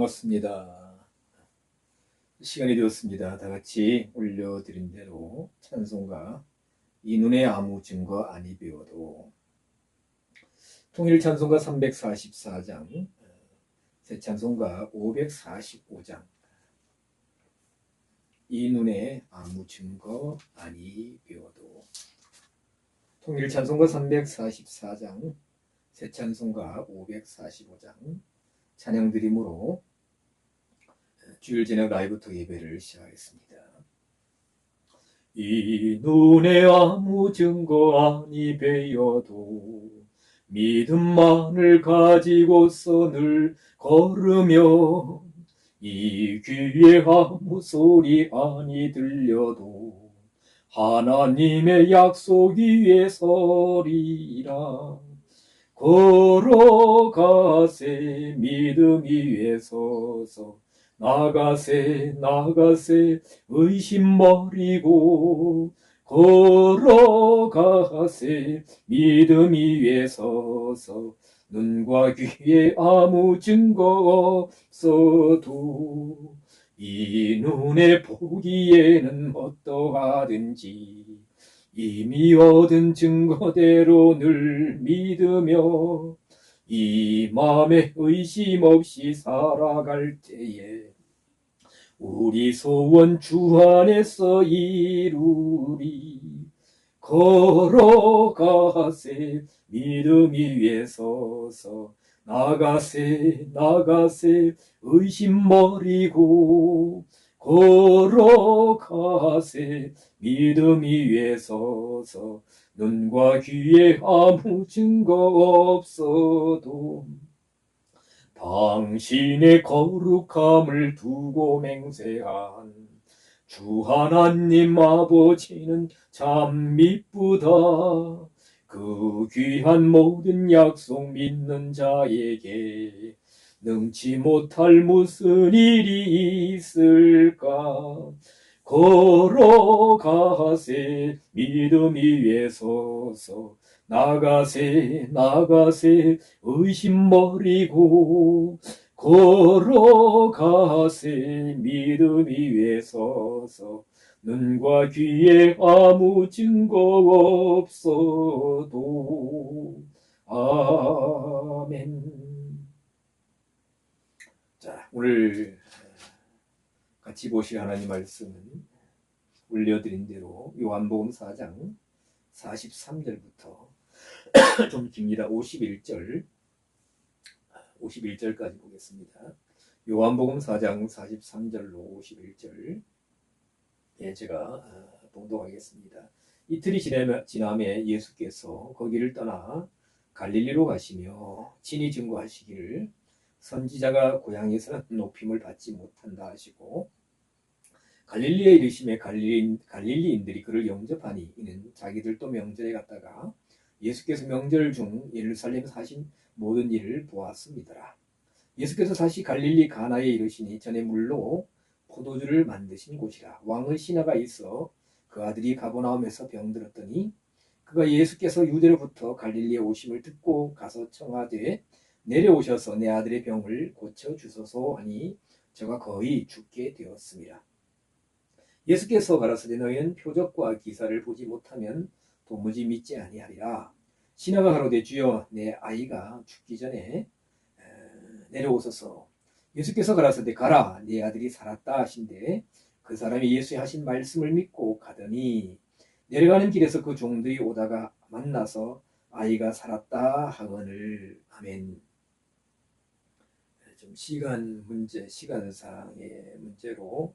반갑습니다. 시간이 되었습니다. 다 같이 올려드린 대로 찬송가 이 눈에 아무 증거 아니 배워도 통일 찬송가 344장 새 찬송가 545장 이 눈에 아무 증거 아니 배워도 통일 찬송가 344장 새 찬송가 545장 찬양 드림으로 주일 저녁 라이브톡 예배를 시작하겠습니다. 이 눈에 아무 증거 아니 배여도 믿음만을 가지고서 늘 걸으며 이 귀에 아무 소리 아니 들려도 하나님의 약속 위에 서리라. 걸어가세 믿음 위에 서서 나가세 의심 버리고 걸어가세 믿음 위에 서서 눈과 귀에 아무 증거 없어도 이 눈에 보기에는 어떠하든지 이미 얻은 증거대로 늘 믿으며 이 맘에 의심 없이 살아갈 때에 우리 소원 주 안에서 이루리. 걸어가세 믿음 위에 서서 나가세 의심 버리고 걸어가세 믿음 위에 서서 눈과 귀에 아무 증거 없어도 당신의 거룩함을 두고 맹세한 주 하나님 아버지는 참 미쁘다. 그 귀한 모든 약속 믿는 자에게 능치 못할 무슨 일이 있을까. 걸어가세 믿음 위에 서서 나가세 의심 버리고 걸어가세 믿음 위에 서서 눈과 귀에 아무 증거 없어도. 아멘. 자, 오늘 같이 보실 하나님 말씀은 올려드린 대로 요한복음 4장 43절부터 좀 깁니다. 51절까지 보겠습니다. 요한복음 4장 43절로 51절 제가 봉독하겠습니다. 이틀이 지남에 예수께서 거기를 떠나 갈릴리로 가시며 친히 증거하시기를 선지자가 고향에서는 높임을 받지 못한다 하시고 갈릴리에 이르심에 갈릴리인들이 그를 영접하니 이는 자기들도 명절에 갔다가 예수께서 명절 중 예루살렘에서 하신 모든 일을 보았습니다. 예수께서 다시 갈릴리 가나에 이르시니 전에 물로 포도주를 만드신 곳이라. 왕의 신하가 있어 그 아들이 가버나움에서 병들었더니 그가 예수께서 유대로부터 갈릴리에 오심을 듣고 가서 청하되 내려오셔서 내 아들의 병을 고쳐주소서 하니 저가 거의 죽게 되었습니다. 예수께서 가라사대 너희는 표적과 기사를 보지 못하면 도무지 믿지 아니하리라. 신하가 가로되 주여 내 아이가 죽기 전에 내려오소서. 예수께서 가라사대 가라 네 아들이 살았다 하신대 그 사람이 예수의 하신 말씀을 믿고 가더니 내려가는 길에서 그 종들이 오다가 만나서 아이가 살았다 하거늘. 아멘. 좀 시간상의 문제로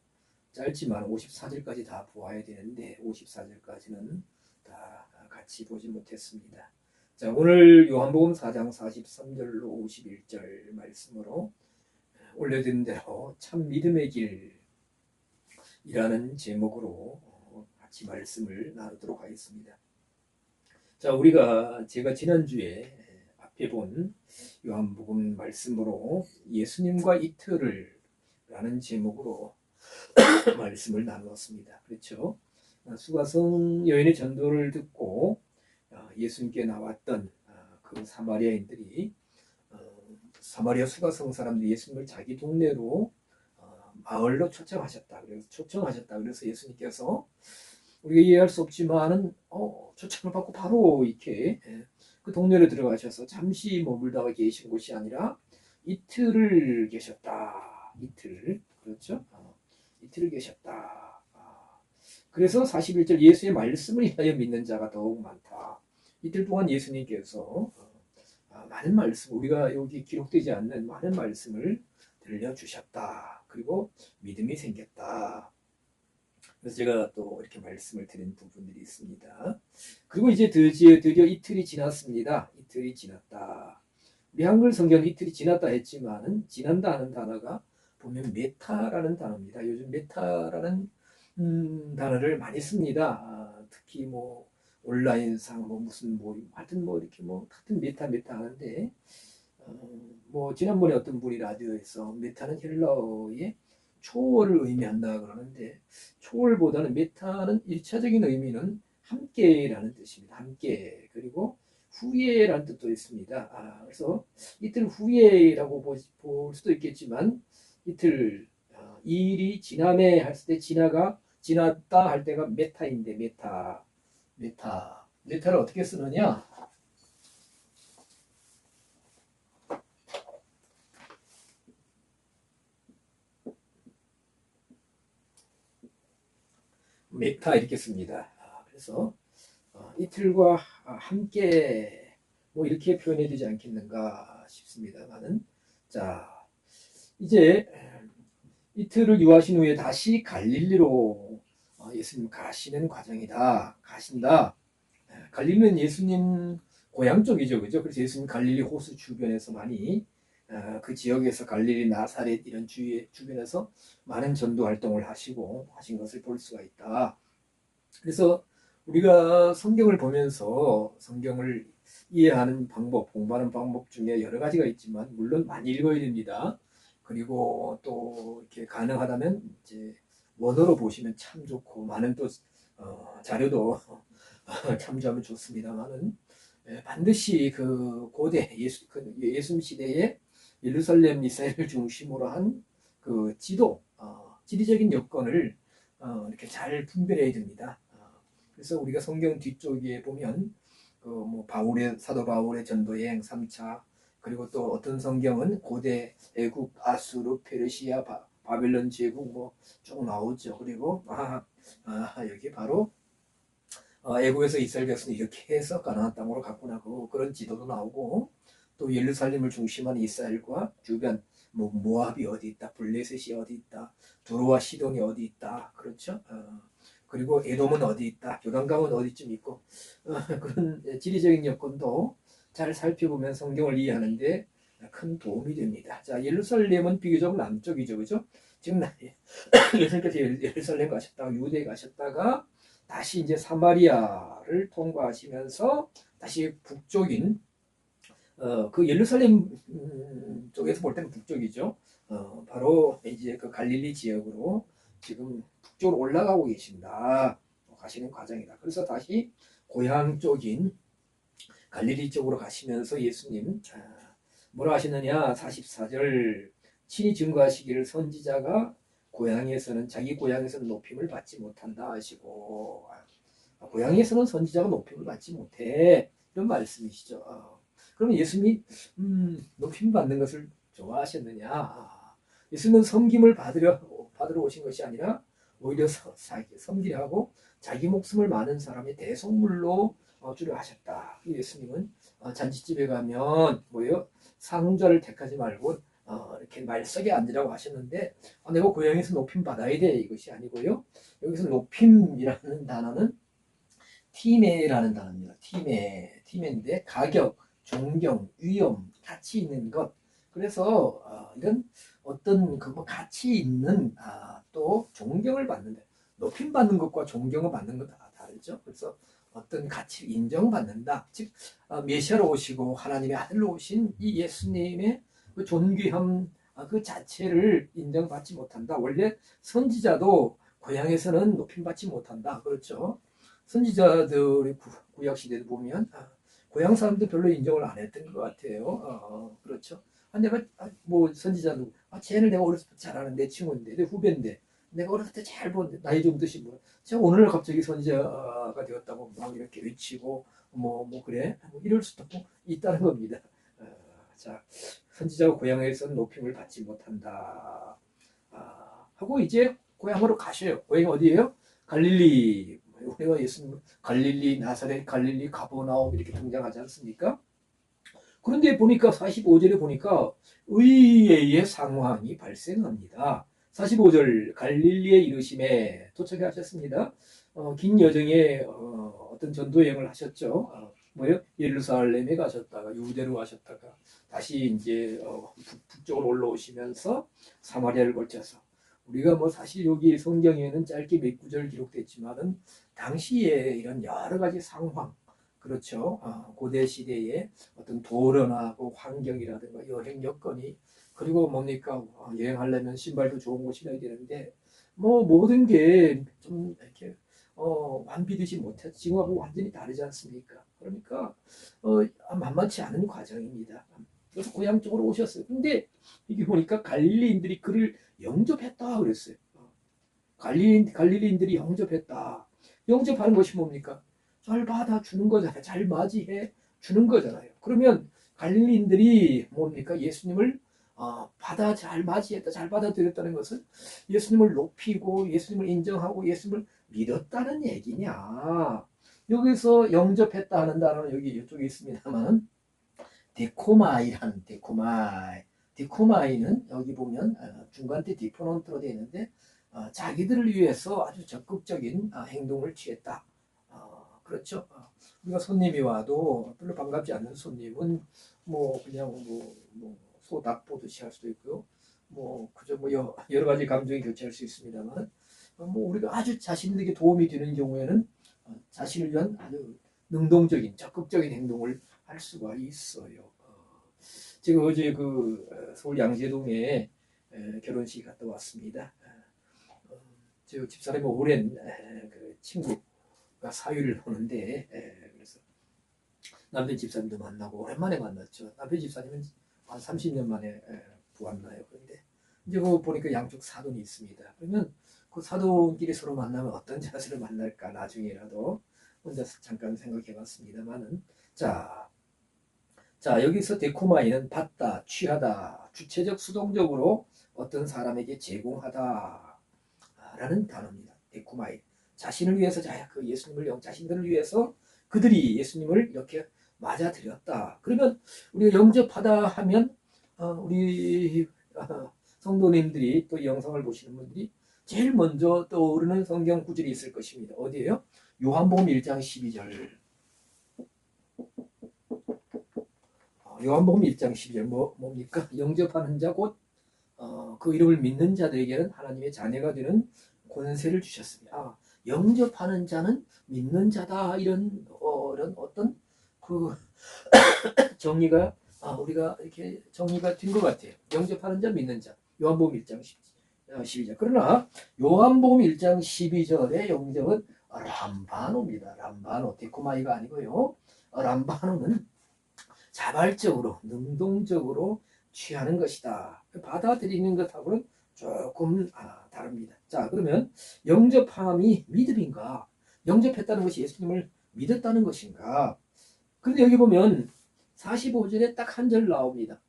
짧지만 54절까지 다 보아야 되는데 54절까지는 다 같이 보지 못했습니다. 자, 오늘 요한복음 4장 43절로 51절 말씀으로 올려드린 대로 참 믿음의 길이라는 제목으로 같이 말씀을 나누도록 하겠습니다. 자, 제가 지난주에 앞에 본 요한복음 말씀으로 예수님과 이틀을 라는 제목으로 말씀을 나누었습니다. 그렇죠? 수가성 여인의 전도를 듣고 예수님께 나왔던 그 사마리아인들이 사마리아 수가성 사람들이 예수님을 자기 동네로 마을로 초청하셨다. 그래서 예수님께서 우리가 이해할 수 없지만은 초청을 받고 바로 이렇게 그 동네로 들어가셔서 잠시 머물다가 계신 곳이 아니라 이틀을 계셨다. 이틀. 그렇죠? 이틀을 계셨다. 그래서 41절 예수의 말씀을 인하여 믿는 자가 더욱 많다. 이틀 동안 예수님께서 많은 말씀, 우리가 여기 기록되지 않는 많은 말씀을 들려주셨다. 그리고 믿음이 생겼다. 그래서 제가 또 이렇게 말씀을 드린 부분들이 있습니다. 그리고 이제 드디어 이틀이 지났습니다. 이틀이 지났다. 우리 한글 성경은 이틀이 지났다 했지만은 지난다 하는 단어가 보면 메타라는 단어입니다. 요즘 메타라는 단어를 많이 씁니다. 특히 뭐 온라인상 하여튼 이렇게 같은 메타 하는데 뭐 지난번에 어떤 분이 라디오에서 메타는 헬라어의 초월을 의미한다 그러는데 초월보다는 메타는 1차적인 의미는 함께라는 뜻입니다. 함께. 그리고 후예라는 뜻도 있습니다. 그래서 이틀 후예라고 볼 수도 있겠지만 이틀 이 일이 지남에 했을 때 지났다 할 때가 메타인데 메타를 어떻게 쓰느냐? 메타 이렇게 씁니다. 그래서 이틀과 함께 이렇게 표현해야 되지 않겠는가 싶습니다만은 자 이제 이틀을 유하신 후에 다시 갈릴리로 예수님 가시는 과정이다. 가신다. 갈릴리는 예수님 고향 쪽이죠. 그죠? 그래서 예수님 갈릴리 호수 주변에서 많이 그 지역에서 갈릴리 나사렛 이런 주변에서 많은 전도 활동을 하신 것을 볼 수가 있다. 그래서 우리가 성경을 보면서 성경을 이해하는 방법, 공부하는 방법 중에 여러 가지가 있지만 물론 많이 읽어야 됩니다. 그리고 또 이렇게 가능하다면 이제 원어로 보시면 참 좋고 많은 또 자료도 참조하면 좋습니다만은 반드시 그 고대 예수님 시대에 예루살렘 이스라엘을 중심으로 한 그 지리적인 여건을 이렇게 잘 분별해야 됩니다. 그래서 우리가 성경 뒤쪽에 보면 사도 바울의 전도 여행 3차 그리고 또 어떤 성경은 고대 애굽, 아수르, 페르시아, 바벨론 제국 쭉 나오죠. 그리고 여기 바로 애굽에서 이스라엘 백성이 이렇게 해서 가나안 땅으로 갔구나 그런 지도도 나오고 또 예루살렘을 중심한 이스라엘과 주변 모압이 어디 있다, 블레셋이 어디 있다, 두로와 시돈이 어디 있다, 그렇죠? 그리고 에돔은 어디 있다, 요단강은 어디쯤 있고 그런 지리적인 여건도 잘 살펴보면 성경을 이해하는데 큰 도움이 됩니다. 자, 예루살렘은 비교적 남쪽이죠, 그죠? 지금 예수님께서 예루살렘 가셨다가 유대에 가셨다가 다시 이제 사마리아를 통과하시면서 다시 북쪽인 그 예루살렘 쪽에서 볼 때는 북쪽이죠. 바로 이제 그 갈릴리 지역으로 지금 북쪽으로 올라가고 계신다. 가시는 과정이다. 그래서 다시 고향 쪽인 갈릴리 쪽으로 가시면서 예수님 뭐라 하시느냐 44절 친히 증거하시기를 선지자가 자기 고향에서는 높임을 받지 못한다 하시고 고향에서는 선지자가 높임을 받지 못해 이런 말씀이시죠. 그러면 예수님이 높임 받는 것을 좋아하셨느냐? 예수님은 섬김을 받으러 오신 것이 아니라 오히려 섬기려 하고 자기 목숨을 많은 사람의 대속물로 주려 하셨다. 예수님은 잔치집에 가면 상자를 택하지 말고 이렇게 말석에 앉으라고 하셨는데 내가 고향에서 높임 받아야 돼 이것이 아니고요. 여기서 높임이라는 단어는 티메라는 단어입니다. 티메인데 가격, 존경, 위엄, 가치 있는 것. 그래서 이런 어떤 가치 있는 또 존경을 받는다. 높임 받는 것과 존경을 받는 것 다 다르죠. 그래서 어떤 가치를 인정받는다. 즉 메시아로 오시고 하나님의 아들로 오신 이 예수님의 그 존귀함 그 자체를 인정받지 못한다. 원래 선지자도 고향에서는 높임 받지 못한다. 그렇죠. 선지자들의 구약 시대도 보면 고향 사람들 별로 인정을 안 했던 것 같아요. 그렇죠. 내가 뭐 선지자 누구 쟤는 내가 어렸을 때 잘 아는 내 친구인데 내 후배인데 내가 어렸을 때 잘 본 나이 좀 드신 분 제가 오늘 갑자기 선지자가 되었다고 막 이렇게 외치고 뭐 그래 뭐 이럴 수도 있다는 겁니다. 어, 자 선지자가 고향에서는 높임을 받지 못한다 하고 이제 고향으로 가셔요. 고향이 어디예요? 갈릴리. 우리가 예수님 갈릴리 나사렛 갈릴리 가버나움 이렇게 등장하지 않습니까? 그런데 보니까 45절에 보니까 의외의 상황이 발생합니다. 45절 갈릴리에 이르심에 도착하셨습니다. 긴 여정에 어떤 전도 여행을 하셨죠. 뭐요? 예루살렘에 가셨다가 유대로 가셨다가 다시 이제 북쪽으로 올라오시면서 사마리아를 거쳐서 우리가 뭐 사실 여기 성경에는 짧게 몇 구절 기록됐지만은 당시에 이런 여러 가지 상황 그렇죠. 고대 시대의 어떤 도련하고 환경이라든가 여행 여건이 그리고 뭡니까 여행하려면 신발도 좋은 거 신어야 되는데 뭐 모든 게 좀 이렇게 완비되지 못해 지금하고 완전히 다르지 않습니까? 그러니까 만만치 않은 과정입니다. 그래서 고향 쪽으로 오셨어요. 근데 이게 보니까 갈릴리인들이 그를 영접했다 그랬어요. 갈릴리인들이 영접했다. 영접하는 것이 뭡니까? 잘 받아주는 거잖아요. 잘 맞이해 주는 거잖아요. 그러면 갈릴리인들이 뭡니까? 예수님을 받아 잘 맞이했다, 잘 받아들였다는 것은 예수님을 높이고 예수님을 인정하고 예수님을 믿었다는 얘기냐? 여기서 영접했다 하는 단어는 여기 이쪽에 있습니다만 데코마이라는 데코마이는 여기 보면 중간때 디포넌트로 되어 있는데 자기들을 위해서 아주 적극적인 행동을 취했다. 그렇죠. 우리가 손님이 와도 별로 반갑지 않는 손님은 뭐 그냥 뭐 소닭 보듯이 할 수도 있고요. 뭐 그저 뭐 여러 가지 감정이 교차할 수 있습니다만 뭐 우리가 아주 자신에게 도움이 되는 경우에는 자신을 위한 아주 능동적인 적극적인 행동을 할 수가 있어요. 제가 어제 그 서울 양재동에 결혼식 갔다 왔습니다. 저 집사람이 오랜 그 친구가 사위를 보는데 그래서 남편 집사님도 만나고 오랜만에 만났죠. 남편 집사님은 한 30년 만에 보았나요. 그런데 이제 그 보니까 양쪽 사돈이 있습니다. 그러면 그 사돈끼리 서로 만나면 어떤 자세로 만날까 나중에라도 혼자 잠깐 생각해봤습니다만은 자 여기서 데코마이는 받다, 취하다, 주체적, 수동적으로 어떤 사람에게 제공하다 라는 단어입니다. 데코마이. 자신을 위해서 그 예수님을 자신들을 위해서 그들이 예수님을 이렇게 맞아들였다. 그러면 우리가 영접하다 하면 우리 성도님들이 또 영상을 보시는 분들이 제일 먼저 떠오르는 성경 구절이 있을 것입니다. 어디예요? 요한복음 1장 12절. 요한복음 1장 12절 뭡니까? 영접하는 자 곧 그 이름을 믿는 자들에게는 하나님의 자녀가 되는 권세를 주셨습니다. 영접하는 자는 믿는 자다 이런 어떤 그 정리가 우리가 이렇게 정리가 된 것 같아요. 영접하는 자 믿는 자 요한복음 1장 12절. 그러나 요한복음 1장 12절의 영접은 람바노입니다. 람바노 데코마이가 아니고요. 람바노는 자발적으로 능동적으로 취하는 것이다. 받아들이는 것하고는 조금 다릅니다. 자 그러면 영접함이 믿음인가? 영접했다는 것이 예수님을 믿었다는 것인가? 그런데 여기 보면 45절에 딱 한 절 나옵니다.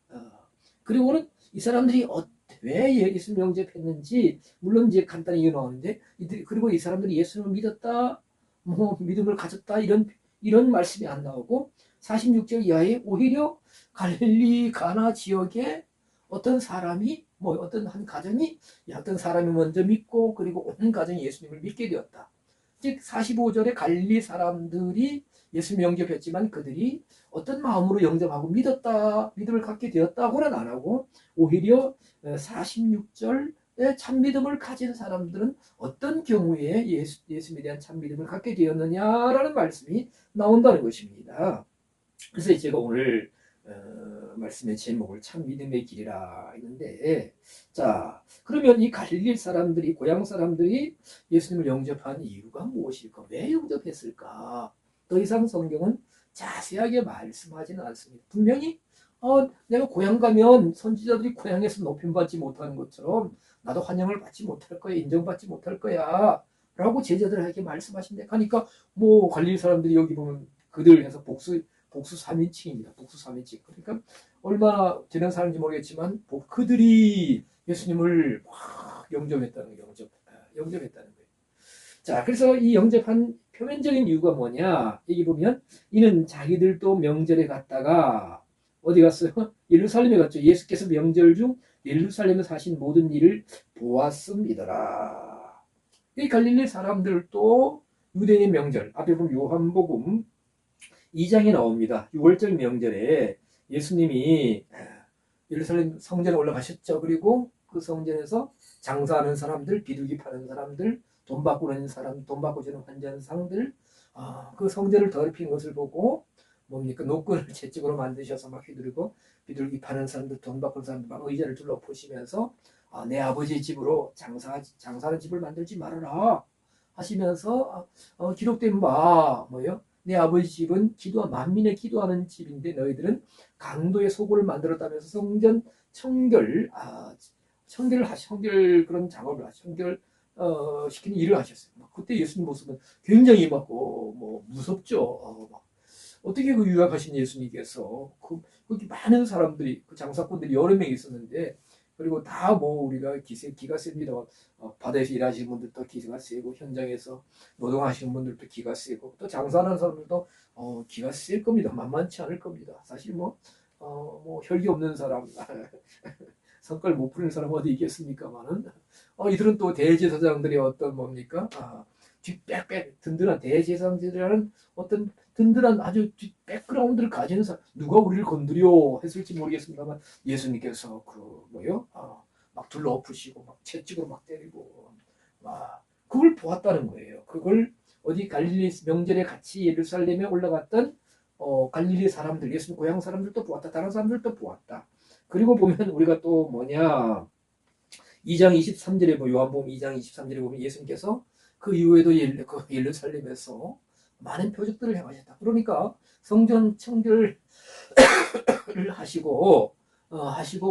그리고는 이 사람들이 왜 예수님을 영접했는지 물론 이제 간단히 이유 나오는데 그리고 이 사람들이 예수님을 믿었다 뭐 믿음을 가졌다 이런 말씀이 안 나오고 46절 이하에 오히려 갈릴리 가나 지역에 어떤 사람이 뭐 어떤 한 가정이 어떤 사람이 먼저 믿고 그리고 온 가정이 예수님을 믿게 되었다. 즉 45절에 갈릴리 사람들이 예수님 영접했지만 그들이 어떤 마음으로 영접하고 믿음을 갖게 되었다고는 안 하고 오히려 46절에 참믿음을 가진 사람들은 어떤 경우에 예수님에 대한 참믿음을 갖게 되었느냐라는 말씀이 나온다는 것입니다. 그래서 제가 오늘 말씀의 제목을 참 믿음의 길이라 했는데 자 그러면 이 갈릴리 사람들이 고향 사람들이 예수님을 영접한 이유가 무엇일까? 왜 영접했을까? 더 이상 성경은 자세하게 말씀하지는 않습니다. 분명히 내가 고향 가면 선지자들이 고향에서 높임받지 못하는 것처럼 나도 환영을 받지 못할 거야, 인정받지 못할 거야 라고 제자들에게 말씀하신대. 하니까 뭐 갈릴리 사람들이 여기 보면 그들 해서 복수 3인칭입니다. 복수 3인칭. 그러니까 얼마나 되는 사람인지 모르겠지만 그들이 예수님을 막 영접했다는 거예요. 영접했다는 거예요. 자, 그래서 이 영접한 표면적인 이유가 뭐냐? 여기 보면 이는 자기들도 명절에 갔다가 어디 갔어요? 예루살렘에 갔죠. 예수께서 명절 중 예루살렘에서 하신 모든 일을 보았음이더라. 이 갈릴리 사람들도 유대인 명절, 앞에 보면 요한복음 2장에 나옵니다. 6월절 명절에 예수님이 예루살렘 성전에 올라가셨죠. 그리고 그 성전에서 장사하는 사람들, 비둘기 파는 사람들, 돈 받고 하는 사람, 돈 받고 주는 환전상들, 그 성전을 더럽힌 것을 보고 뭡니까? 노끈을 채찍으로 만드셔서 막 휘두르고 비둘기 파는 사람들, 돈 받고 사람들 막 의자를 둘러 보시면서 내 아버지 집으로 장사하는 집을 만들지 말아라 하시면서 기록된 바 뭐요? 내 아버지 집은 만민의 기도하는 집인데 너희들은 강도의 소굴을 만들었다면서 성전 청결 그런 작업을 청결 시키는 일을 하셨어요. 그때 예수님 모습은 굉장히 뭐 무섭죠. 어떻게 그 유학하신 예수님께서 거기 많은 사람들이 그 장사꾼들이 여러 명 있었는데 그리고 다 뭐 우리가 기가 셉니다. 바다에서 일하시는 분들도 기가 세고 현장에서 노동하시는 분들도 기가 세고 또 장사하는 사람들도 기가 셀 겁니다. 만만치 않을 겁니다. 사실 뭐 혈기 없는 사람 성깔 못 부리는 사람 어디 있겠습니까만은 이들은 또 대제사장들이 어떤 뭡니까 뒷백백 든든한 대제사장들이라는 어떤 든든한 아주 백그라운드를 가지는 사람 누가 우리를 건드려 했을지 모르겠습니다만 예수님께서 막 둘러엎으시고 막 채찍으로 막 때리고 막 그걸 보았다는 거예요. 그걸 어디 갈릴리 명절에 같이 예루살렘에 올라갔던 갈릴리 사람들 예수님 고향 사람들도 보았다. 다른 사람들도 보았다. 그리고 보면 우리가 또 2장 23절에 요한복음 2장 23절에 보면 예수님께서 그 이후에도 예루살렘에서 많은 표적들을 행하셨다. 그러니까 성전 청결을 하시고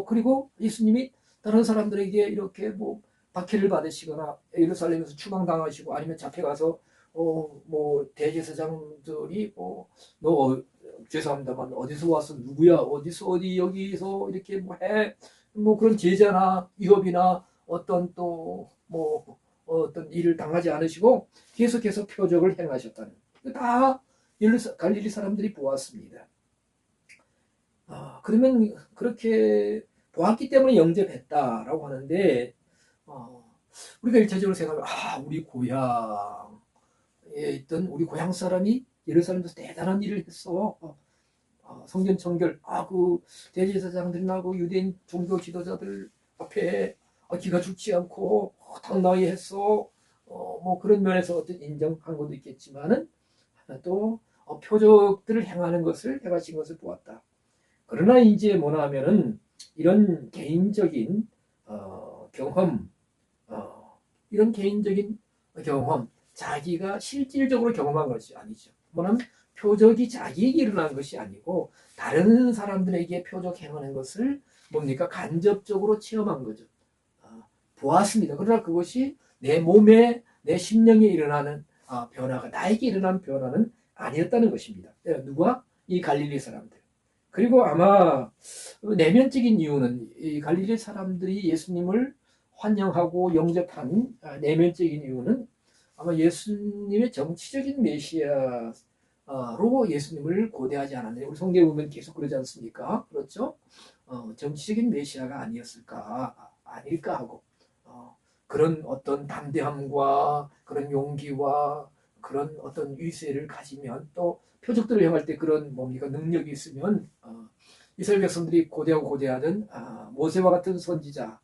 그리고 예수님이 다른 사람들에게 이렇게 뭐 박해를 받으시거나 예루살렘에서 추방당하시고 아니면 잡혀가서 대제사장들이 너 죄송합니다만 어디서 와서 누구야 어디 여기서 이렇게 그런 제자나 위협이나 어떤 어떤 일을 당하지 않으시고 계속해서 표적을 행하셨다는 다 갈릴리 사람들이 보았습니다. 그러면 그렇게 보았기 때문에 영접했다라고 하는데 우리가 일차적으로 생각하면 우리 고향에 있던 우리 고향 사람이 예루살렘에서 대단한 일을 했어. 성전 청결, 그 대제사장들이나 그 유대인 종교 지도자들 앞에 기가 죽지 않고 당당히 했어. 뭐 그런 면에서 어떤 인정한 것도 있겠지만은 또 표적들을 행하는 것을 해가신 것을 보았다. 그러나 이제 뭐나 하면은 이런 개인적인 경험, 이런 개인적인 경험, 자기가 실질적으로 경험한 것이 아니죠. 뭐냐면 표적이 자기에게 일어난 것이 아니고 다른 사람들에게 표적 행하는 것을 간접적으로 체험한 거죠. 보았습니다. 그러나 그것이 내 몸에 내 심령에 일어나는 변화가 나에게 일어난 변화는 아니었다는 것입니다. 누가? 이 갈릴리 사람들. 그리고 아마 내면적인 이유는 이 갈릴리 사람들이 예수님을 환영하고 영접한 내면적인 이유는 아마 예수님의 정치적인 메시아로 예수님을 고대하지 않았느냐. 우리 성경에 보면 계속 그러지 않습니까? 그렇죠? 정치적인 메시아가 아닐까 하고 그런 어떤 담대함과 그런 용기와 그런 어떤 위세를 가지면 또 표적들을 행할 때 그런 능력이 있으면 이스라엘 백성들이 고대하던 모세와 같은 선지자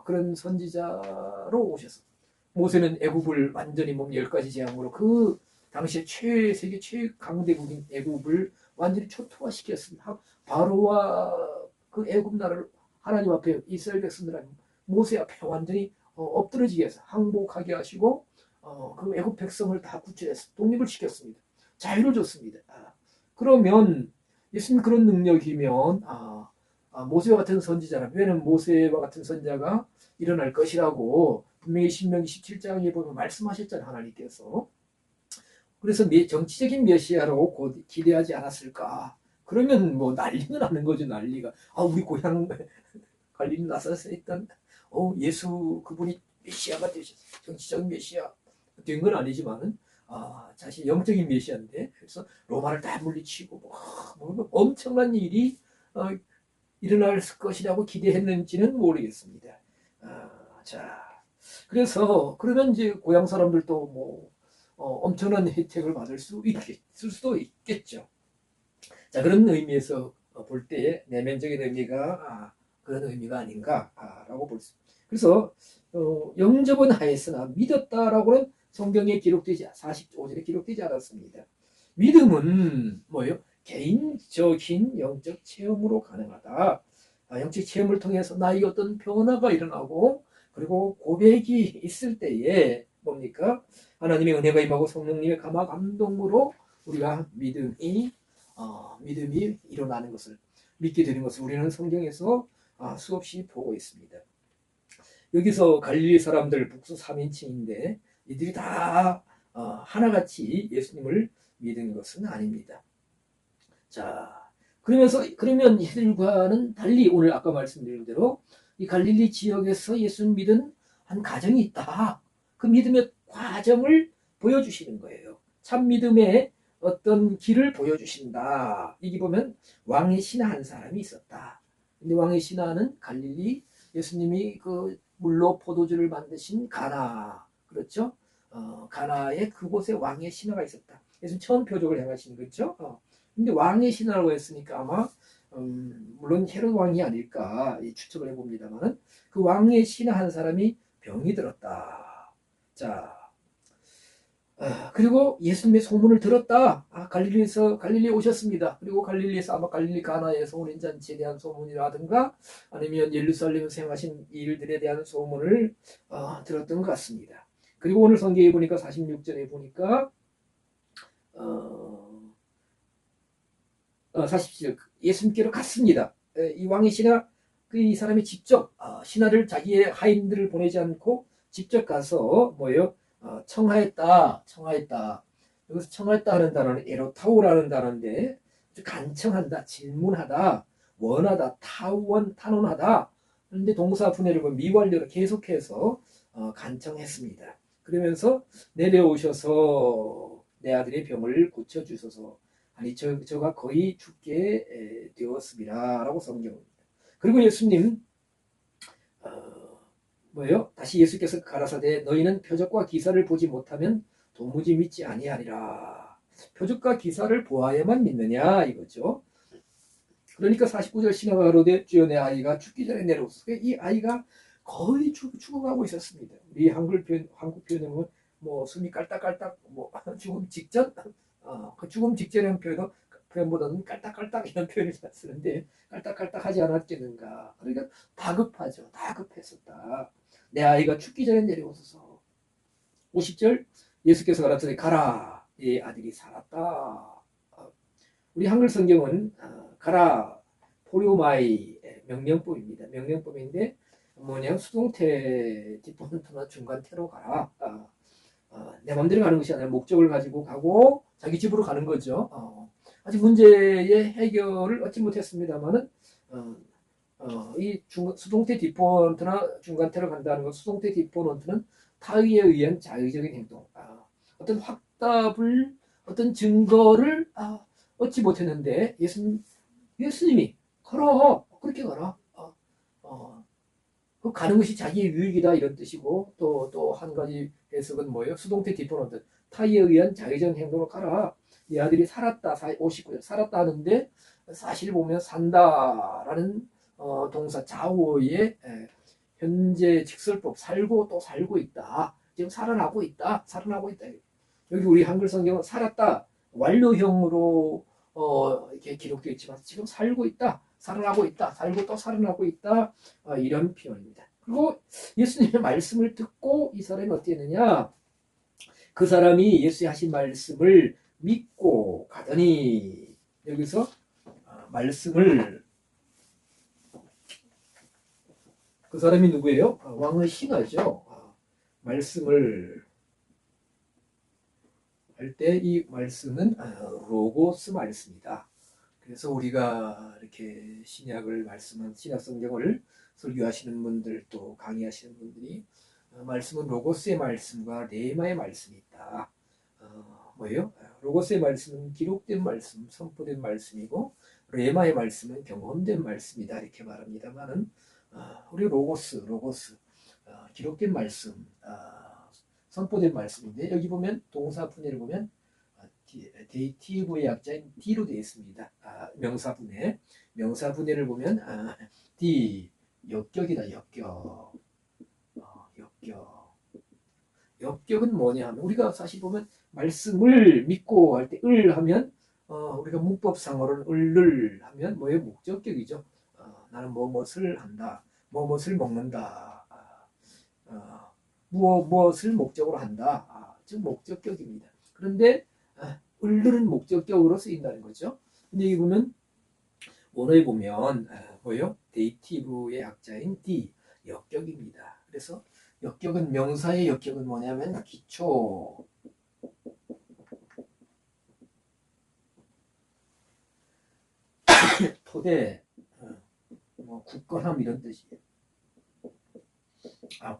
그런 선지자로 오셔서 모세는 애굽을 완전히 10가지 재앙으로 그 당시에 세계 최강대국인 애굽을 완전히 초토화시켰습니다. 바로와 그 애굽 나라를 하나님 앞에 이스라엘 백성들 모세 앞에 완전히 엎드러지게 해서 항복하게 하시고 그 애굽 백성을 다 구출해서 독립을 시켰습니다. 자유를 줬습니다. 그러면 예수님 그런 능력이면 모세와 같은 선지자라면, 왜냐면 모세와 같은 선지자가 일어날 것이라고 분명히 신명기 17장에 보면 말씀하셨잖아요, 하나님께서. 그래서 정치적인 메시아로 곧 기대하지 않았을까. 그러면 뭐 난리가 나는 거죠, 난리가. 우리 고향 갈릴리 나사렛에 있던 예수 그분이 메시아가 되셨어요. 정치적인 메시아 된 건 아니지만은 자신 영적인 메시아인데, 그래서 로마를 다 물리치고 뭐 엄청난 일이 일어날 것이라고 기대했는지는 모르겠습니다. 자, 그래서 그러면 이제 고향 사람들도 뭐 엄청난 혜택을 받을 수도 있겠죠. 자, 그런 의미에서 볼 때 내면적인 의미가 그런 의미가 아닌가라고 볼 수. 그래서 영접은 하였으나 믿었다라고는 성경에 기록되지 45절에 기록되지 않았습니다. 믿음은 뭐예요? 개인적인 영적 체험으로 가능하다. 영적 체험을 통해서 나의 어떤 변화가 일어나고, 그리고 고백이 있을 때에 뭡니까? 하나님의 은혜가 임하고 성령님의 감화 감동으로 우리가 믿음이 일어나는 것을, 믿게 되는 것을 우리는 성경에서 수없이 보고 있습니다. 여기서 갈릴리 사람들 북수 3인칭인데 이들이 다 하나같이 예수님을 믿은 것은 아닙니다. 자, 그러면 이들과는 달리 오늘 아까 말씀드린 대로 이 갈릴리 지역에서 예수를 믿은 한 가정이 있다. 그 믿음의 과정을 보여주시는 거예요. 참 믿음의 어떤 길을 보여주신다. 여기 보면 왕의 신하 한 사람이 있었다. 근데 왕의 신하는 갈릴리, 예수님이 그 물로 포도주를 만드신 가나, 그렇죠? 가나의 그곳에 왕의 신하가 있었다. 예수님 처음 표적을 행하신 거죠. 근데 왕의 신하라고 했으니까 아마 물론 헤롯 왕이 아닐까 추측을 해봅니다만은, 그 왕의 신하 한 사람이 병이 들었다. 자, 그리고 예수님의 소문을 들었다. 갈릴리에 오셨습니다. 그리고 갈릴리에서 아마 갈릴리 가나에서 올인 잔치에 대한 소문이라든가 아니면 예루살렘에서 행하신 일들에 대한 소문을 들었던 것 같습니다. 그리고 오늘 성경에 보니까 46절에 보니까 47절 예수님께로 갔습니다. 이 왕의 신하, 이 사람이 직접 신하를, 자기의 하인들을 보내지 않고 직접 가서 뭐예요? 청하했다. 여기서 청하했다 하는 단어는 에로타오라는 단어인데, 간청한다, 질문하다, 원하다, 탄원하다. 그런데 동사 분해를 보면 미완료로 계속해서 간청했습니다. 그러면서 내려오셔서 내 아들의 병을 고쳐주소서. 아니 저가 거의 죽게 되었습니다라고 성경입니다. 그리고 예수님 뭐예요? 다시 예수께서 가라사대 너희는 표적과 기사를 보지 못하면 도무지 믿지 아니하리라. 표적과 기사를 보아야만 믿느냐 이거죠. 그러니까 49절 신하가 가로되 주여 내 아이가 죽기 전에 내려오소서. 이 아이가 거의 죽어가고 있었습니다. 우리 한국 표현에 보면 뭐 숨이 깔딱깔딱 뭐 죽음 직전, 그 죽음 직전이라는 표현보다는 깔딱깔딱 이런 표현을 쓰는데, 깔딱깔딱 하지 않았겠는가. 그러니까 다급하죠. 다급했었다. 내 아이가 죽기 전에 내려오소서. 50절 예수께서 가라사대 가라 내 아들이 살았다. 우리 한글 성경은 가라 포리오마이 명령법입니다. 명령법인데 뭐냐, 수동태 뒷부분이나 중간태로 가라. 내 마음대로 가는 것이 아니라 목적을 가지고 가고 자기 집으로 가는 거죠. 아직 문제의 해결을 얻지 못했습니다만은 이 수동태 뒷부분이나 중간태로 간다는 것, 수동태 뒷부분은 타의에 의한 자의적인 행동, 어떤 확답을, 어떤 증거를 얻지 못했는데 예수님이 가라, 그렇게 가라. 그 가는 것이 자기의 유익이다 이런 뜻이고, 또 한 가지 해석은 뭐예요? 수동태 뒷부분 타의에 의한 자의적인 행동을 가라. 이 아들이 살았다. 59절 살았다 하는데 사실 보면 산다라는 동사 좌우어의 현재 직설법, 살고 또 살고 있다. 지금 살아나고 있다. 여기 우리 한글 성경은 살았다 완료형으로 이렇게 기록되어 있지만 지금 살고 있다, 살아나고 있다, 살고 또 살아나고 있다, 이런 표현입니다. 그리고 예수님의 말씀을 듣고 이 사람이 어떻게 했느냐? 그 사람이 예수의 하신 말씀을 믿고 가더니, 여기서 말씀을 그 사람이 누구예요? 왕의 신하죠. 말씀을 할 때 이 말씀은 로고스 말씀이다. 그래서 우리가 이렇게 신약을 말씀한 신약 성경을 설교하시는 분들 또 강의하시는 분들이 말씀은 로고스의 말씀과 레마의 말씀이 있다. 뭐예요? 로고스의 말씀은 기록된 말씀, 선포된 말씀이고 레마의 말씀은 경험된 말씀이다 이렇게 말합니다만은 우리 로고스 기록된 말씀, 선포된 말씀인데 여기 보면 동사분해를 보면 데이티브의 약자인 D로 되어 있습니다. 명사분해를 보면 D 역격이다. 역격은 뭐냐 하면 우리가 사실 보면 말씀을 믿고 할 때 을 하면 우리가 문법상으로는 을을 하면 뭐의 목적격이죠. 나는 무엇을 한다. 무엇을 먹는다. 무엇을 목적으로 한다. 즉 목적격입니다. 그런데 을은 목적격으로 쓰인다는 거죠. 근데 여기 보면 원어에 보면 뭐요? 데이티브의 약자인 D 역격입니다. 그래서 역격은 명사의 역격은 뭐냐면 기초 토대 뭐 굳건함 이런 뜻이에요.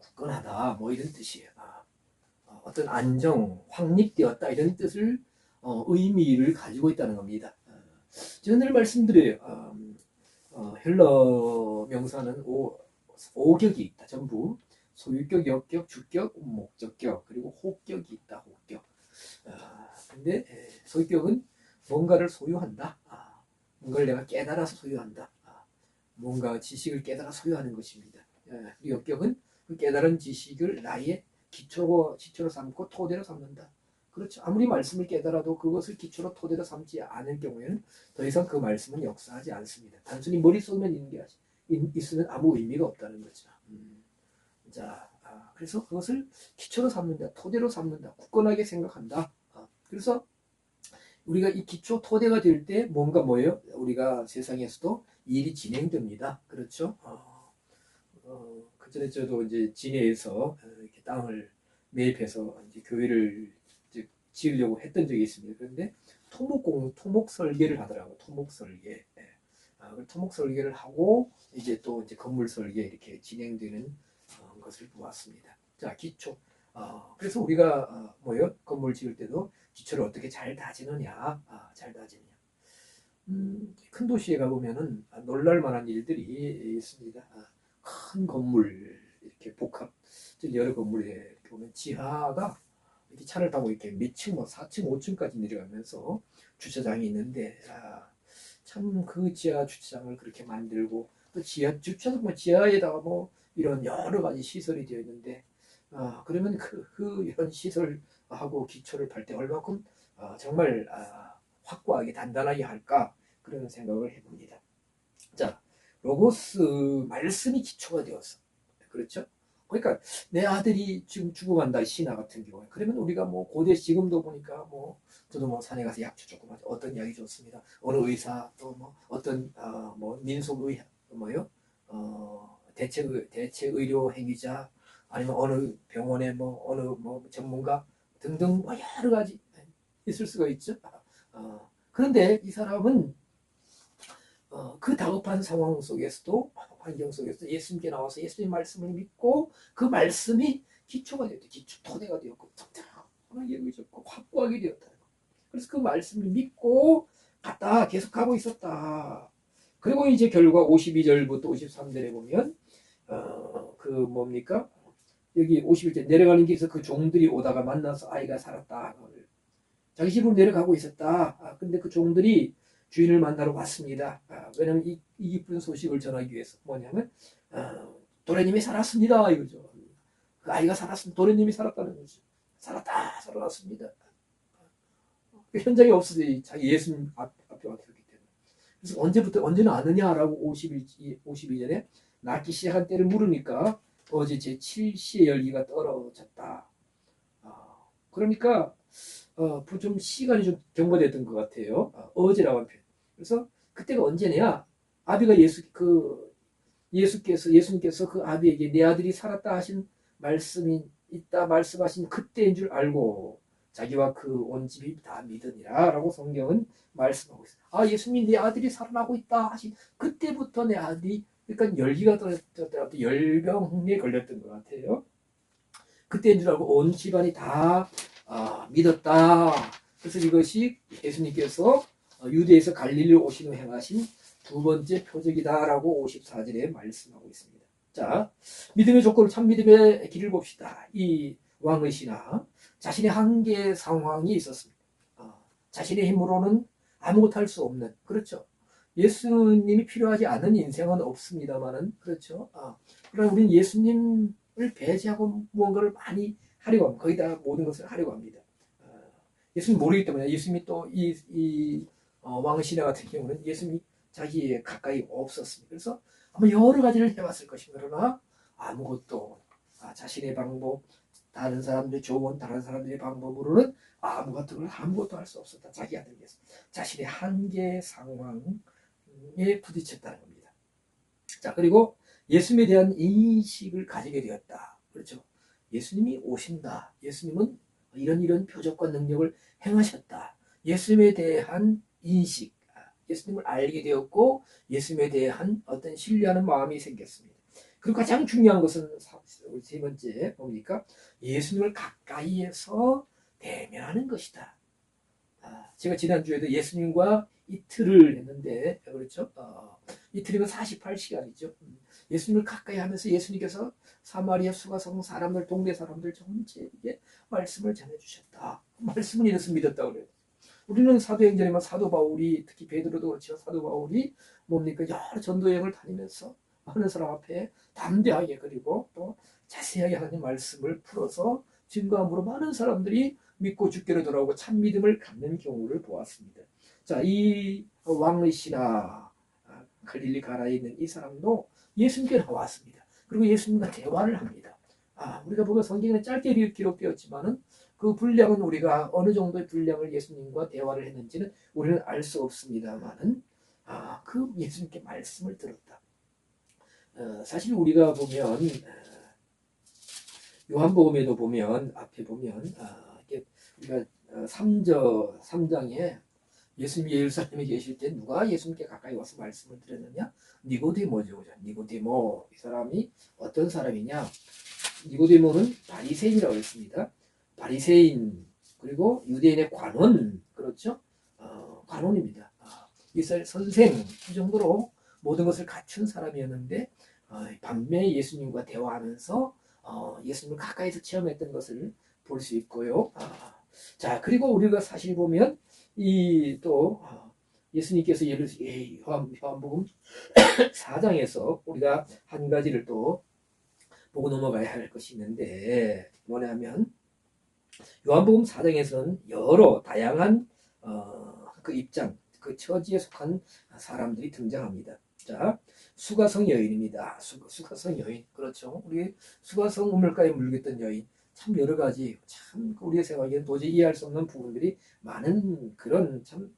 굳건하다 뭐 이런 뜻이에요. 어떤 안정, 확립되었다 이런 뜻을 의미를 가지고 있다는 겁니다. 제가 늘 말씀드려요. 헬러 명사는 5격이 있다. 전부 소유격, 역격, 주격, 목적격 그리고 호격이 있다. 호격. 근데 소유격은 뭔가를 소유한다. 뭔가를 내가 깨달아서 소유한다. 뭔가 지식을 깨달아 소유하는 것입니다. 역격은 그 깨달은 지식을 나의 기초로 삼고 토대로 삼는다. 그렇죠. 아무리 말씀을 깨달아도 그것을 기초로 토대로 삼지 않을 경우에는 더 이상 그 말씀은 역사하지 않습니다. 단순히 머릿속에만 있는 게 있으면 아무 의미가 없다는 거죠. 자, 그래서 그것을 기초로 삼는다, 토대로 삼는다, 굳건하게 생각한다. 그래서 우리가 이 기초 토대가 될 때 뭔가 뭐예요? 우리가 세상에서도 일이 진행됩니다. 그렇죠? 그 전에 저도 이제 진해에서 이렇게 땅을 매입해서 이제 교회를 이제 지으려고 했던 적이 있습니다. 그런데 토목 설계를 하더라고요. 토목 설계. 토목 설계를 하고 이제 또 이제 건물 설계 이렇게 진행되는 것을 보았습니다. 자, 기초. 그래서 우리가 뭐예요? 건물 지을 때도 기초를 어떻게 잘 다지느냐, 잘 다지느냐. 큰 도시에 가보면은 놀랄 만한 일들이 있습니다. 큰 건물 이렇게 복합 여러 건물에 이렇게 보면 지하가 이렇게 차를 타고 이렇게 몇 층, 뭐 4층, 5층까지 내려가면서 주차장이 있는데 참 그 지하 주차장을 그렇게 만들고 또 주차장 뭐 지하에다가 뭐 이런 여러 가지 시설이 되어 있는데 그러면 그 이런 시설하고 기초를 팔 때 얼마큼 정말 확고하게 단단하게 할까 그런 생각을 해봅니다. 자, 로고스 말씀이 기초가 되었어. 그렇죠? 그러니까 내 아들이 지금 죽어간다 신하 같은 경우에 그러면 우리가 뭐 고대 지금도 보니까 뭐 저도 뭐 산에 가서 약초 조금 하죠. 어떤 약이 좋습니다. 어느 의사 또 뭐 어떤 뭐 민속의 뭐요 대체 의료 행위자 아니면 어느 병원에 뭐 어느 뭐 전문가 등등 뭐 여러 가지 있을 수가 있죠. 그런데 이 사람은 그 다급한 상황 속에서도 환경 속에서 예수님께 나와서 예수님 말씀을 믿고 그 말씀이 기초가 되었다. 기초 토대가 되었고 튼튼하게 여겨졌고 확고하게 되었다. 그래서 그 말씀을 믿고 갔다 계속 가고 있었다. 그리고 이제 결과 52절부터 53절에 보면 그 뭡니까? 여기 51절 내려가는 길에서 그 종들이 오다가 만나서 아이가 살았다. 자기 집으로 내려가고 있었다. 근데 그 종들이 주인을 만나러 왔습니다. 왜냐면 이 기쁜 소식을 전하기 위해서 뭐냐면 도련님이 살았습니다 이거죠. 그 아이가 살았습니다. 도련님이 살았다는 거죠. 살아났습니다. 그 현장에 없어도 자기 예수님 앞에 왔기 때문에. 그래서 언제는 아느냐라고 52절에 낫기 시작한 때를 물으니까 어제 제 7시의 열기가 떨어졌다. 그러니까 좀 시간이 좀 경과됐던 것 같아요. 어제라고 한 표현. 그래서 그때가 언제냐? 아비가 예수님께서 그 아비에게 내 아들이 살았다 하신 말씀이 있다 말씀하신 그때인 줄 알고 자기와 그 온 집이 다 믿으니라 라고 성경은 말씀하고 있어요. 아, 예수님이 내 아들이 살아나고 있다 하신 그때부터 내 아들이, 그러니까 열기가 떨어졌다, 열병에 걸렸던 것 같아요. 그때인 줄 알고 온 집안이 다 믿었다. 그래서 이것이 예수님께서 유대에서 갈릴리로 오신 후 행하신 두 번째 표적이다라고 54절에 말씀하고 있습니다. 자, 믿음의 조건을 참 믿음의 길을 봅시다. 이 왕의 신하, 자신의 한계 상황이 있었습니다. 자신의 힘으로는 아무것도 할 수 없는, 그렇죠. 예수님이 필요하지 않은 인생은 없습니다만은, 그렇죠. 그러나 우리는 예수님을 배제하고 무언가를 많이 하려고 합니다. 거의 다 모든 것을 하려고 합니다. 예수님 모르기 때문에. 예수님이 또 왕의 신하 같은 경우는 예수님이 자기에 가까이 없었습니다. 그래서 아마 여러 가지를 해봤을 것입니다. 그러나 아무것도 자신의 방법, 다른 사람들의 조언, 다른 사람들의 방법으로는 아무것도 할 수 없었다. 자기 아들 위해서 자신의 한계 상황에 부딪혔다는 겁니다. 자, 그리고 예수님에 대한 인식을 가지게 되었다. 그렇죠. 예수님이 오신다. 예수님은 이런 표적과 능력을 행하셨다. 예수님에 대한 인식, 예수님을 알게 되었고 예수님에 대한 어떤 신뢰하는 마음이 생겼습니다. 그리고 가장 중요한 것은 세 번째 뭡니까? 예수님을 가까이에서 대면하는 것이다. 제가 지난주에도 예수님과 이틀을 했는데, 그렇죠? 이틀이면 48시간이죠. 예수님을 가까이 하면서 예수님께서 사마리아 수가성 사람들, 동네 사람들 전체에게 말씀을 전해주셨다. 말씀은 이래서 믿었다고 그래요. 우리는 사도행전에만 사도 바울이, 특히 베드로도 그렇지만 사도 바울이 뭡니까? 여러 전도여행을 다니면서 많은 사람 앞에 담대하게 그리고 또 자세하게 하나님 말씀을 풀어서 증거함으로 많은 사람들이 믿고 주께로 돌아오고 참 믿음을 갖는 경우를 보았습니다. 자, 이 왕의 신하 갈릴리 가나에 있는 이 사람도 예수님께 나왔습니다. 그리고 예수님과 대화를 합니다. 우리가 보면 성경에 짧게 기록되었지만은 그 분량은 우리가 어느 정도의 분량을 예수님과 대화를 했는지는 우리는 알 수 없습니다만은 그 예수님께 말씀을 들었다. 사실 우리가 보면 요한복음에도 보면 앞에 보면 우리가 3장에 예수님이 예루살렘에 계실 때 누가 예수님께 가까이 와서 말씀을 드렸느냐? 니고데모죠. 니고데모, 이 사람이 어떤 사람이냐? 니고데모는 바리새인이라고 했습니다. 바리새인, 그리고 유대인의 관원, 그렇죠? 관원입니다. 이스라엘 선생, 이 정도로 모든 것을 갖춘 사람이었는데 반면에 예수님과 대화하면서 예수님을 가까이서 체험했던 것을 볼 수 있고요. 자, 그리고 우리가 사실 보면 또 예수님께서 요한복음 4장에서 우리가 한 가지를 또 보고 넘어가야 할 것이 있는데, 뭐냐면 요한복음 4장에서는 여러 다양한 그 입장, 그 처지에 속한 사람들이 등장합니다. 자, 수가성 여인입니다. 수가성 여인, 그렇죠. 우리 수가성 우물가에 물겠던 여인, 참 여러 가지, 참 우리의 생각에는 도저히 이해할 수 없는 부분들이 많은 그런 참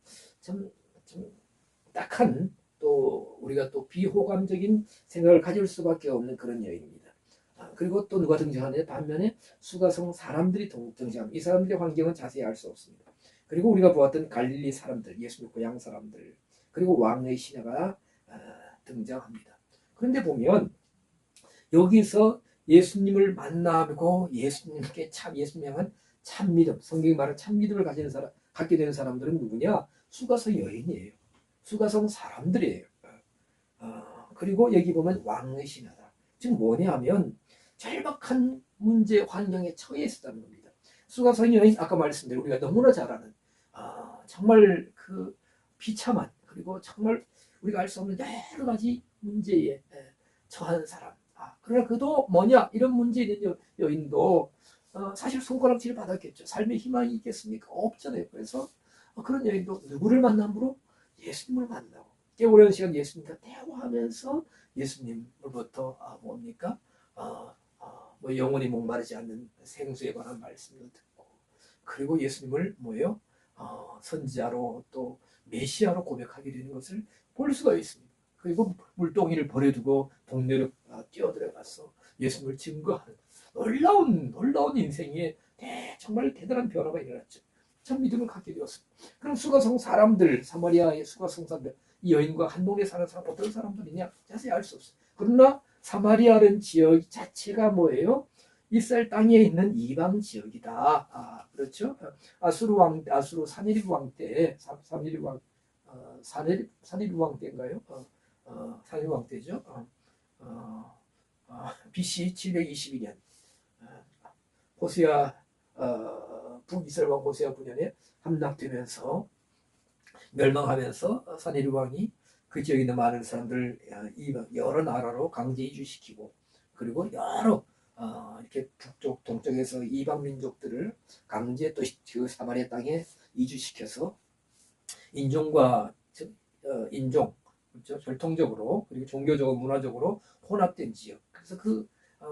딱한, 또 우리가 또 비호감적인 생각을 가질 수밖에 없는 그런 여인입니다. 그리고 또 누가 등장하느냐? 반면에 수가성 사람들이 등장합니다. 이 사람들의 환경은 자세히 알 수 없습니다. 그리고 우리가 보았던 갈릴리 사람들, 예수님 고향 사람들, 그리고 왕의 신하가 등장합니다. 그런데 보면 여기서 예수님을 만나고 예수님께 예수님 향한 참 믿음, 성경이 말하는 참 믿음을 갖게 되는 사람들은 누구냐? 수가성 여인이에요. 수가성 사람들이에요. 그리고 여기 보면 왕의 신하다. 지금 뭐냐 하면 절박한 문제 환경에 처해 있었다는 겁니다. 수가성 여인, 아까 말씀드린 우리가 너무나 잘 아는 정말 그 비참한, 그리고 정말 우리가 알 수 없는 여러 가지 문제에 처한 사람. 그러나 그도 뭐냐? 이런 문제 있는 여인도 사실 손가락질 받았겠죠. 삶의 희망이 있겠습니까? 없잖아요. 그래서 그런 여인도 누구를 만남으로? 예수님을 만나고 꽤 오랜 시간 예수님과 대화하면서 예수님으로부터 뭡니까? 뭐 영원히 목마르지 않는 생수에 관한 말씀을 듣고, 그리고 예수님을 뭐예요? 선지자로 또 메시아로 고백하게 되는 것을 볼 수가 있습니다. 그리고 물동이를 버려두고 동네로 뛰어들어가서 예수님을 증거하는 놀라운 인생에 정말 대단한 변화가 일어났죠. 참 믿음을 갖게 되었습니다. 그럼 수가성 사람들, 사마리아의 수가성 사람들, 이 여인과 한 동네 사는 사람 어떤 사람들이냐 자세히 알 수 없어요. 그러나 사마리아라는 지역 자체가 뭐예요? 이스라엘 땅에 있는 이방 지역이다. 그렇죠? 아수르 사네립 왕 때, 사네립 왕 때인가요? 사네립 왕 때죠. BC 722년 호세아 북이스라엘 왕 호세아 9년에 함락되면서 멸망하면서 사네립 왕이 그 지역에 있는 많은 사람들 여러 나라로 강제 이주시키고 그리고 여러 이렇게 북쪽 동쪽에서 이방 민족들을 강제 또 그 사마리아 땅에 이주시켜서 인종과 인종 그렇죠? 전통적으로 그리고 종교적으로 문화적으로 혼합된 지역. 그래서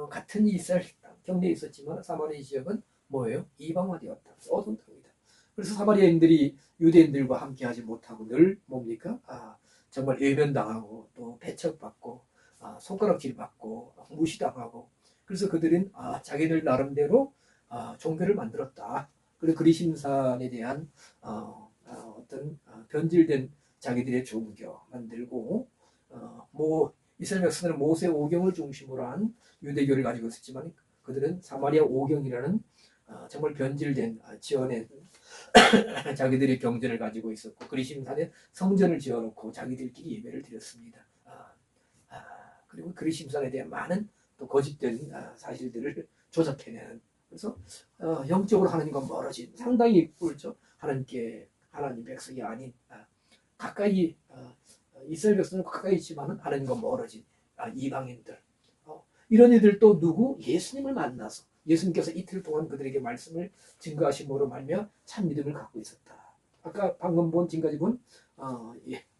같은 이스라엘 경내에 있었지만 사마리아 지역은 뭐예요? 이방화되었다. 어두운 땅이다. 그래서 사마리아인들이 유대인들과 함께하지 못하고 늘 뭡니까? 정말 외면당하고 또 배척받고 손가락질 받고 무시당하고 그래서 그들은 자기들 나름대로 종교를 만들었다. 그리고 그리심산에 대한 어떤 변질된 자기들의 종교 만들고 이스라엘 백성들은 모세 오경을 중심으로 한 유대교를 가지고 있었지만 그들은 사마리아 오경이라는 정말 변질된 지어낸 자기들의 경전을 가지고 있었고 그리심산에 성전을 지어놓고 자기들끼리 예배를 드렸습니다. 그리고 그리심산에 대한 많은 또 거짓된 사실들을 조작해내는 그래서 영적으로 하나님과 멀어진 상당히 꿀죠. 하나님 백성이 아닌 가까이 이스라엘 백성은 가까이 있지만 하나님과 멀어진 이방인들 이런 이들도 누구? 예수님을 만나서 예수님께서 이틀 동안 그들에게 말씀을 증거하심으로 말며 참 믿음을 갖고 있었다. 아까 방금 지금까지 본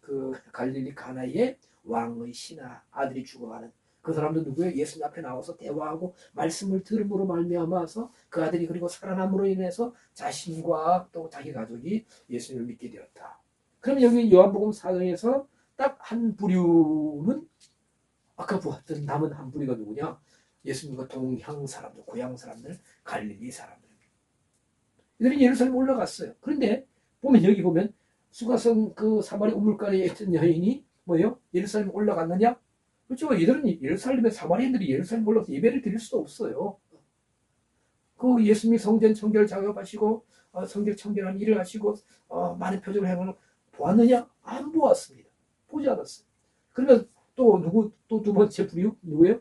그 갈릴리 가나의 왕의 신하 아들이 죽어가는 그 사람도 누구예요? 예수님 앞에 나와서 대화하고 말씀을 들음으로 말미암아서 그 아들이 그리고 살아남으로 인해서 자신과 또 자기 가족이 예수님을 믿게 되었다. 그럼 여기 요한복음 4장에서 딱 한 부류는 아까 보았던 남은 한 부류가 누구냐? 예수님과 동향 사람들, 고향 사람들, 갈릴리 사람들. 이들이 예루살렘 올라갔어요. 그런데 여기 보면 수가성 그 사마리 우물가에 있던 여인이 뭐예요? 예루살렘 올라갔느냐? 그렇죠. 이들은 예루살렘에 사마리아인들이 예루살렘 올라가서 예배를 드릴 수도 없어요. 그 예수님이 성전 청결 작업하시고 성전 청결한 일을 하시고 많은 표적을 행하는 보았느냐? 안 보았습니다. 보지 않았어요. 그러면 또 두 번째 부류 누구예요?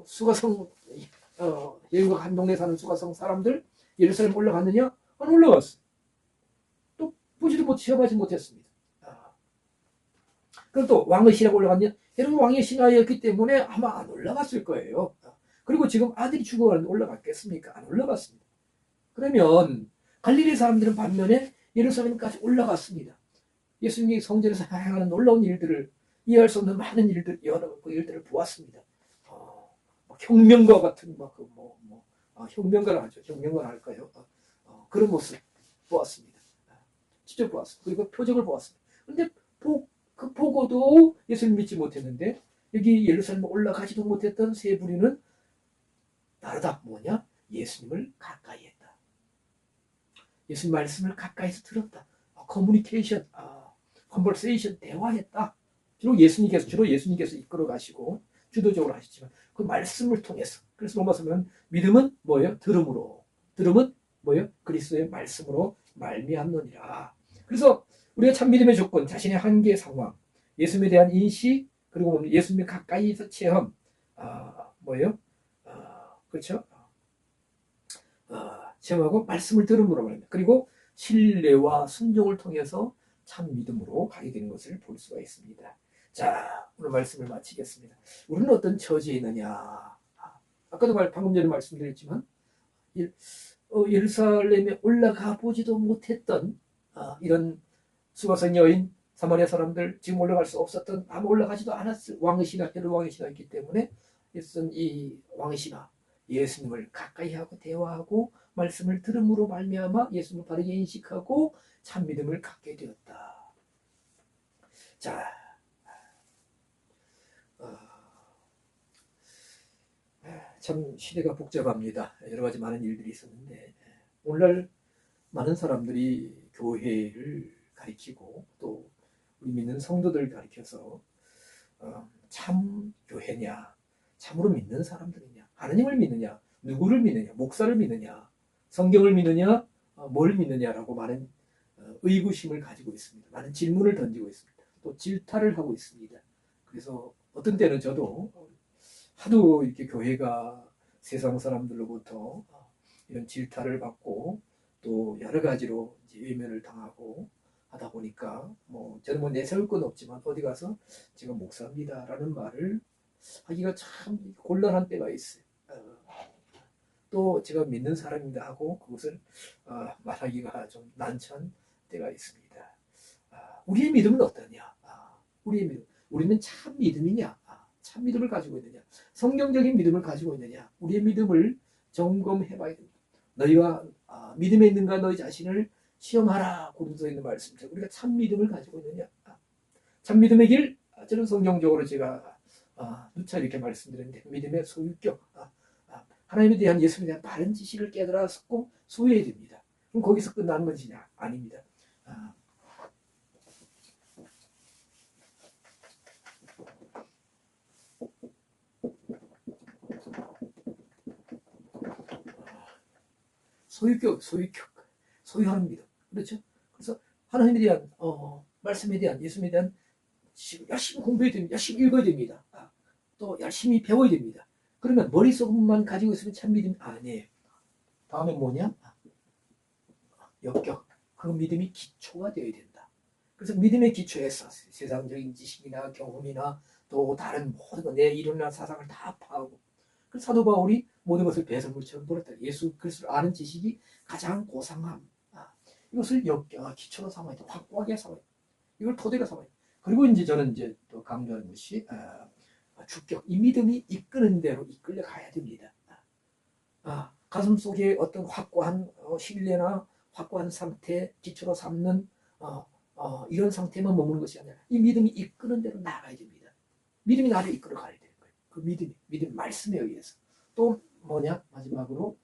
수가성 여인과 한 동네 사는 수가성 사람들 예루살렘 올라갔느냐? 안 올라갔어요. 또 보지도 시험하지 못했습니다. 그럼 또 왕의 신하가 올라갔냐? 여러분 왕의 신하였기 때문에 아마 안 올라갔을 거예요. 그리고 지금 아들이 죽어가는데 올라갔겠습니까? 안 올라갔습니다. 그러면 갈릴리 사람들은 반면에 예루살렘까지 올라갔습니다. 예수님이 성전에서 행하는 놀라운 일들을 이해할 수 없는 많은 여러 일들을 보았습니다. 혁명가 같은 혁명가를 하죠. 혁명가를 할까요? 그런 모습 보았습니다. 직접 보았습니다. 그리고 표적을 보았습니다. 그런데 그 보고도 예수님 믿지 못했는데 여기 예루살렘에 올라가지도 못했던 세 부류는 다르다. 뭐냐? 예수님을 가까이 했다. 예수님 말씀을 가까이서 들었다. 커뮤니케이션, 컨버세이션, 대화했다. 주로 예수님께서 이끌어 가시고 주도적으로 하시지만 그 말씀을 통해서 그래서 로마서는 믿음은 뭐예요? 들음은 뭐예요? 그리스도의 말씀으로 말미암느니라. 그래서 우리가 참 믿음의 조건, 자신의 한계 상황, 예수님에 대한 인식, 그리고 예수님의 가까이서 체험, 뭐예요? 그렇죠? 체험하고 말씀을 들음으로 말입니다. 그리고 신뢰와 순종을 통해서 참 믿음으로 가게 되는 것을 볼 수가 있습니다. 자, 오늘 말씀을 마치겠습니다. 우리는 어떤 처지에 있느냐? 아까도 방금 전에 말씀드렸지만 예루살렘에 올라가 보지도 못했던 이런 수가성 여인, 사마리아 사람들 지금 올라갈 수 없었던 아마 올라가지도 않았을 왕의 신하, 헤롯 왕의 신하였기 때문에 이 왕의 신하 예수님을 가까이 하고 대화하고 말씀을 들음으로 말미암아 예수님을 바르게 인식하고 참 믿음을 갖게 되었다. 자, 참 시대가 복잡합니다. 여러 가지 많은 일들이 있었는데 오늘날 많은 사람들이 교회를 가리키고 또 우리 믿는 성도들 가리켜서 참 교회냐, 참으로 믿는 사람들이냐, 하나님을 믿느냐, 누구를 믿느냐, 목사를 믿느냐, 성경을 믿느냐, 뭘 믿느냐라고 많은 의구심을 가지고 있습니다. 많은 질문을 던지고 있습니다. 또 질타를 하고 있습니다. 그래서 어떤 때는 저도 하도 이렇게 교회가 세상 사람들로부터 이런 질타를 받고 또 여러 가지로 이제 외면을 당하고 하다 보니까 저는 내세울 건 없지만 어디 가서 제가 목사입니다라는 말을 하기가 참 곤란한 때가 있어요. 또 제가 믿는 사람입니다 하고 그것을 말하기가 좀 난처한 때가 있습니다. 우리의 믿음은 어떠냐? 우리의 믿음, 우리는 참 믿음이냐? 참 믿음을 가지고 있느냐? 성경적인 믿음을 가지고 있느냐? 우리의 믿음을 점검해봐야 됩니다. 너희가 믿음에 있는가 너희 자신을 시험하라. 고린도서에 있는 말씀처럼 우리가 참 믿음을 가지고 있느냐? 참 믿음의 길, 저는 성경적으로 제가 누차 이렇게 말씀드렸는데 믿음의 소유격, 하나님에 대한 예수님에 대한 바른 지식을 깨달았고 소유해야 됩니다. 그럼 거기서 끝나는 것이냐? 아닙니다. 소유격, 소유하는 믿음. 그렇죠? 그래서 하나님에 대한, 말씀에 대한, 예수님에 대한 열심히 공부해야 됩니다. 열심히 읽어야 됩니다. 또 열심히 배워야 됩니다. 그러면 머릿속만 가지고 있으면 참 믿음이 아니에요. 다음에 뭐냐? 역격. 그 믿음이 기초가 되어야 된다. 그래서 믿음의 기초에서 세상적인 지식이나 경험이나 또 다른 모든 것, 내 이론이나 사상을 다 파하고 그래서 사도 바울이 모든 것을 배설물처럼 버렸다. 예수 그리스도를 아는 지식이 가장 고상함. 이것을 기초로 삼아야 돼. 확고하게 삼아야 돼. 이걸 토대로 삼아야 돼. 그리고 이제 저는 이제 또 강조하는 것이 주격. 이 믿음이 이끄는 대로 이끌려 가야 됩니다. 가슴 속에 어떤 확고한 신뢰나 확고한 상태 기초로 삼는 이런 상태만 머무는 것이 아니라 이 믿음이 이끄는 대로 나가야 됩니다. 믿음이 나를 이끌어 가야 돼요. 그 믿음 말씀에 의해서. 또 뭐냐? 마지막으로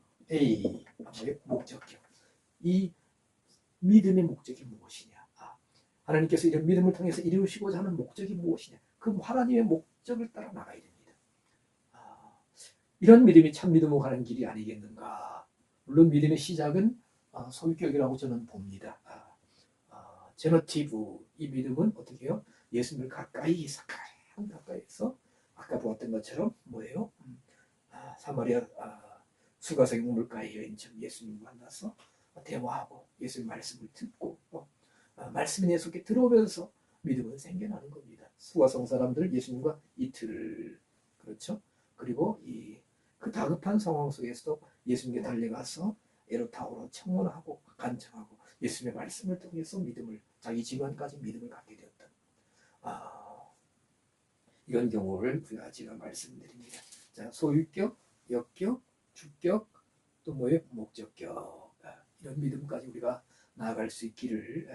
목적격. 이 믿음의 목적이 무엇이냐? 하나님께서 이런 믿음을 통해서 이루시고자 하는 목적이 무엇이냐? 그 하나님의 목적을 따라 나가야 됩니다. 이런 믿음이 참 믿음으로 가는 길이 아니겠는가? 물론 믿음의 시작은 소유격이라고 저는 봅니다. 제너티브, 이 믿음은 어떻게 해요? 예수님을 가까이에서 아까 보았던 것처럼 뭐예요? 사마리아 수가성 우물가의 여인처럼 예수님 만나서 대화하고 예수님 말씀을 듣고 말씀이 내 속에 들어오면서 믿음은 생겨나는 겁니다. 수가성 사람들 예수님과 이틀 그렇죠? 그리고 그 다급한 상황 속에서도 예수님께 달려가서 에로타오로 청원하고 간청하고 예수님의 말씀을 통해서 자기 집안까지 믿음을 갖게 되었다. 이런 경우를 제가 말씀드립니다. 자, 소유격, 역격, 주격, 또 뭐예요? 목적격. 이런 믿음까지 우리가 나아갈 수 있기를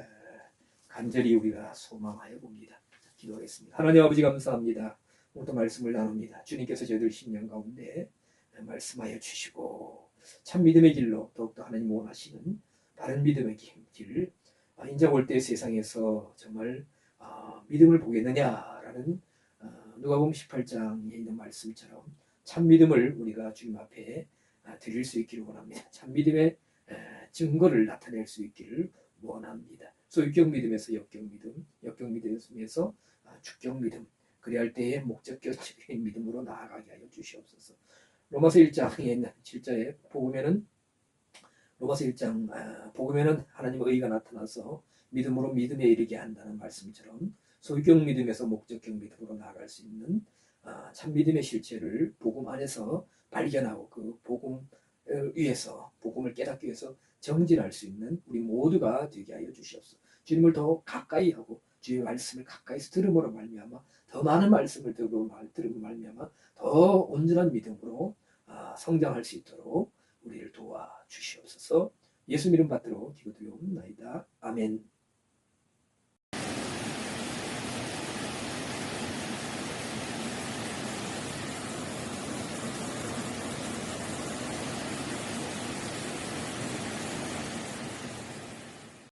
간절히 우리가 소망하여 봅니다. 기도하겠습니다. 하나님 아버지 감사합니다. 오늘도 말씀을 나눕니다. 주님께서 저희들 심령 가운데 말씀하여 주시고 참 믿음의 길로 더욱더 하나님 원하시는 바른 믿음의 길 인자 올 때 세상에서 정말 믿음을 보겠느냐라는 누가복음 18장에 있는 말씀처럼 참 믿음을 우리가 주님 앞에 드릴 수 있기를 원합니다. 참 믿음의 증거를 나타낼 수 있기를 원합니다. 소유격 믿음에서 역격 믿음, 역격 믿음에서 주격 믿음, 그래야 할 때에 목적격적인 믿음으로 나아가게 하여 주시옵소서. 로마서 1장에 있는 7절에 로마서 1장 복음에는 하나님의 의가 나타나서 믿음으로 믿음에 이르게 한다는 말씀처럼 소유격 믿음에서 목적격 믿음으로 나아갈 수 있는 참 믿음의 실체를 복음 안에서 발견하고 그 복음 위에서 복음을 깨닫기 위해서 정진할 수 있는 우리 모두가 되게 하여 주시옵소서. 주님을 더 가까이 하고 주의 말씀을 가까이서 들음으로 말미암아 더 많은 말씀을 들음으로 말미암아 더 온전한 믿음으로 성장할 수 있도록 우리를 도와 주시옵소서. 예수 이름 받들어 기도드리옵나이다. 아멘.